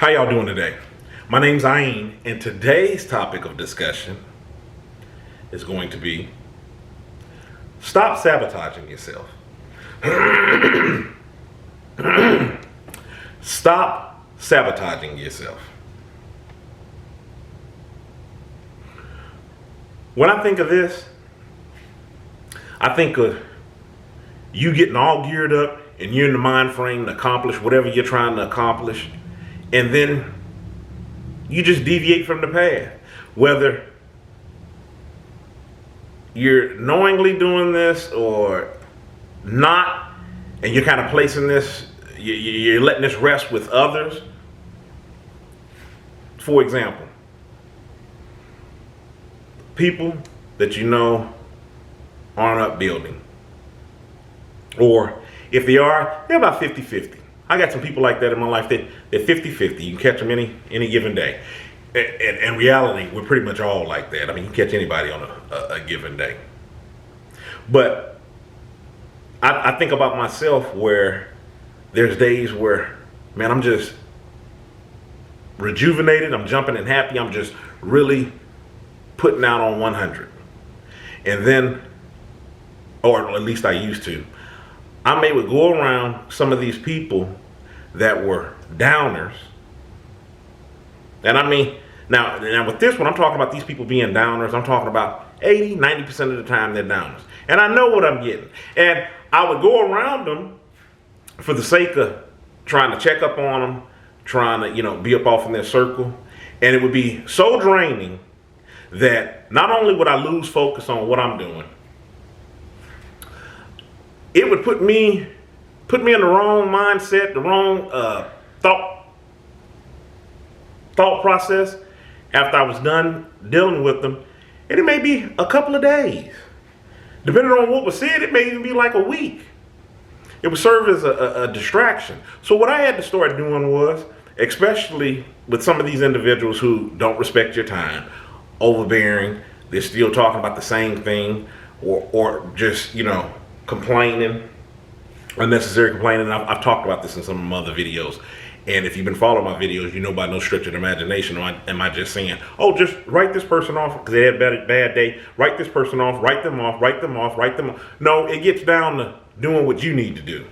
How y'all doing today? My name's Ayin, and today's topic of discussion is going to be stop sabotaging yourself. Stop sabotaging yourself. When I think of this, I think of you getting all geared up and you're in the mind frame to accomplish whatever you're trying to accomplish, and then you just deviate from the path. Whether you're knowingly doing this or not, and you're kind of placing this, you're letting this rest with others. For example, people that you know aren't upbuilding. Or if they are, they're about 50-50. I got some people like that in my life. They're 50-50. You can catch them any given day. And in reality, we're pretty much all like that. I mean, you can catch anybody on a given day. But I think about myself where there's days where, man, I'm just rejuvenated. I'm jumping and happy. I'm just really putting out on 100. And then, or at least I used to, I would go around some of these people that were downers. And I mean, now with this one, I'm talking about these people being downers. I'm talking about 80-90% of the time they're downers. And I know what I'm getting. And I would go around them for the sake of trying to check up on them, trying to, be up off in their circle. And it would be so draining that not only would I lose focus on what I'm doing, it would put me in the wrong mindset, the wrong thought process after I was done dealing with them. And it may be a couple of days. Depending on what was said, it may even be like a week. It would serve as a distraction. So what I had to start doing was, especially with some of these individuals who don't respect your time, overbearing, they're still talking about the same thing, or just, complaining, unnecessary complaining. I've talked about this in some of my other videos. And if you've been following my videos, you know by no stretch of the imagination, or am I just saying, oh, just write this person off because they had a bad day. Write this person off, write them off, write them off, write them off. No, it gets down to doing what you need to do.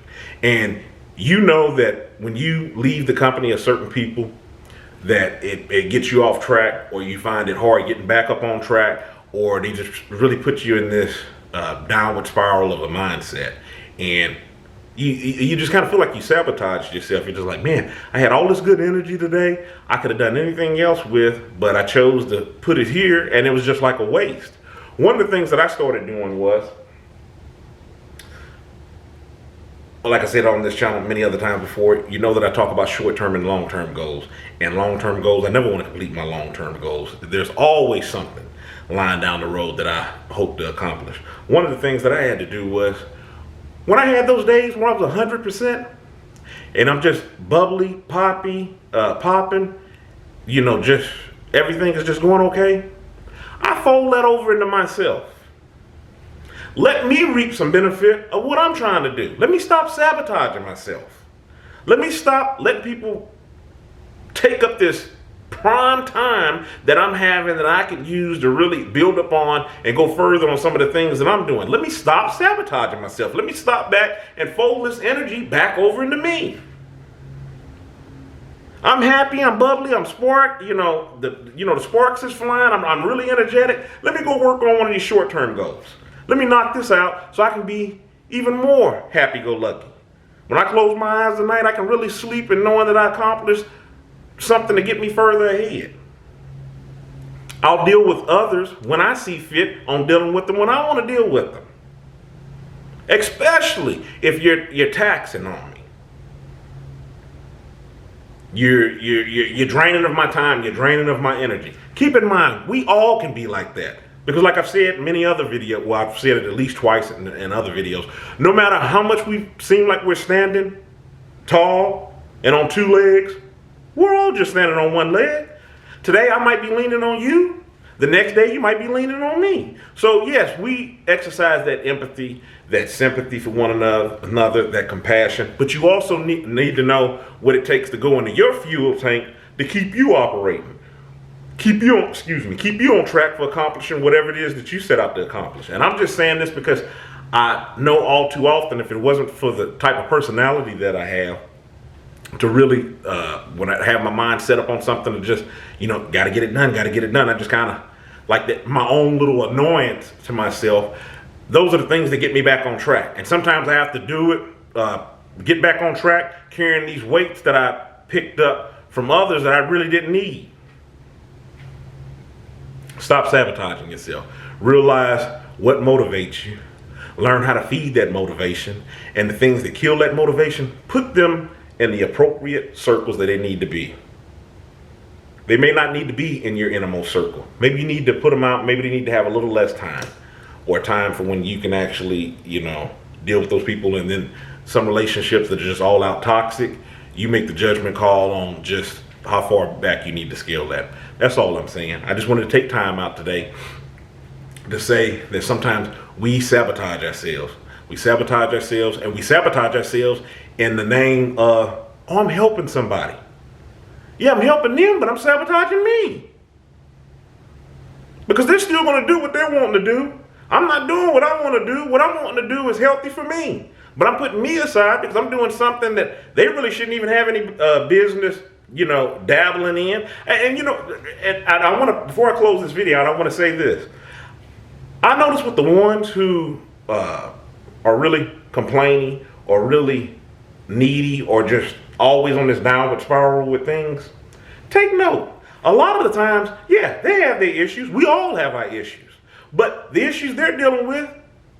And you know that when you leave the company of certain people, that it gets you off track, or you find it hard getting back up on track, or they just really put you in this downward spiral of a mindset. And you just kind of feel like you sabotaged yourself. You're just like, man, I had all this good energy today. I could have done anything else with, but I chose to put it here, and it was just like a waste. One of the things that I started doing was, like I said on this channel many other times before, you know that I talk about short-term and long-term goals. And long-term goals, I never want to complete my long-term goals. There's always something lying down the road that I hope to accomplish. One of the things that I had to do was, when I had those days where I was 100%, and I'm just bubbly, popping, just everything is just going okay, I fold that over into myself. Let me reap some benefit of what I'm trying to do. Let me stop sabotaging myself. Let me stop letting people take up this prime time that I'm having that I can use to really build up on and go further on some of the things that I'm doing. Let me stop sabotaging myself. Let me stop back and fold this energy back over into me. I'm happy, I'm bubbly, I'm spark, the sparks is flying, I'm really energetic. Let me go work on one of these short-term goals. Let me knock this out so I can be even more happy-go-lucky. When I close my eyes at night, I can really sleep and knowing that I accomplished something to get me further ahead. I'll deal with others when I see fit on dealing with them when I want to deal with them. Especially if you're taxing on me. You're draining of my time, you're draining of my energy. Keep in mind, we all can be like that. Because like I've said in many other videos, well, I've said it at least twice in other videos, no matter how much we seem like we're standing tall and on two legs, we're all just standing on one leg. Today I might be leaning on you. The next day you might be leaning on me. So yes, we exercise that empathy, that sympathy for one another, that compassion. But you also need to know what it takes to go into your fuel tank to keep you operating. Keep you on track for accomplishing whatever it is that you set out to accomplish. And I'm just saying this because I know all too often, if it wasn't for the type of personality that I have, to really, when I have my mind set up on something to just, gotta get it done, I just kind of like that, my own little annoyance to myself. Those are the things that get me back on track. And sometimes I have to do it, get back on track, carrying these weights that I picked up from others that I really didn't need. Stop sabotaging yourself. Realize what motivates you. Learn how to feed that motivation. And the things that kill that motivation, put them in the appropriate circles that they need to be. They may not need to be in your innermost circle. Maybe you need to put them out. Maybe they need to have a little less time, or time for when you can actually, deal with those people. And then some relationships that are just all out toxic, you make the judgment call on just how far back you need to scale that. That's all I'm saying. I just wanted to take time out today to say that sometimes we sabotage ourselves. We sabotage ourselves, and we sabotage ourselves in the name of, I'm helping somebody. Yeah, I'm helping them, but I'm sabotaging me. Because they're still going to do what they're wanting to do. I'm not doing what I want to do. What I'm wanting to do is healthy for me. But I'm putting me aside because I'm doing something that they really shouldn't even have any business dabbling in. And I want to, before I close this video, I want to say this. I notice with the ones who are really complaining or really needy or just always on this downward spiral with things, take note. A lot of the times, yeah, they have their issues. We all have our issues. But the issues they're dealing with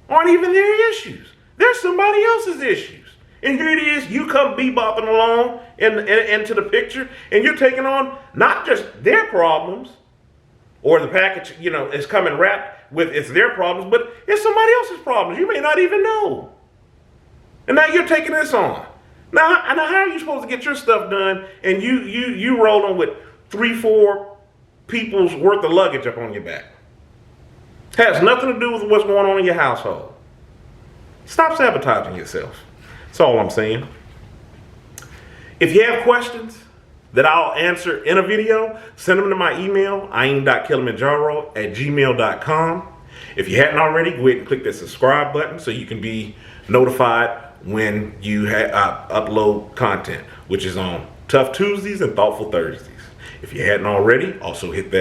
aren't even their issues. They're somebody else's issues. And here it is, you come bebopping along into the picture, and you're taking on not just their problems, or the package, is coming wrapped with it's their problems, but it's somebody else's problems. You may not even know. And now you're taking this on. Now how are you supposed to get your stuff done, and you rolling with 3-4 people's worth of luggage up on your back? Has nothing to do with what's going on in your household. Stop sabotaging yourself. That's all I'm saying. If you have questions that I'll answer in a video, send them to my email, aim.kilimanjaro@gmail.com. If you hadn't already, go ahead and click that subscribe button so you can be notified when you upload content, which is on Tough Tuesdays and Thoughtful Thursdays. If you hadn't already, also hit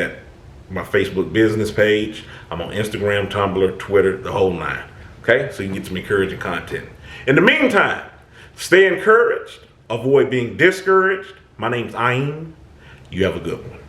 my Facebook business page. I'm on Instagram, Tumblr, Twitter, the whole nine. Okay, so you can get some encouraging content. In the meantime, stay encouraged, avoid being discouraged. My name's Aim. You have a good one.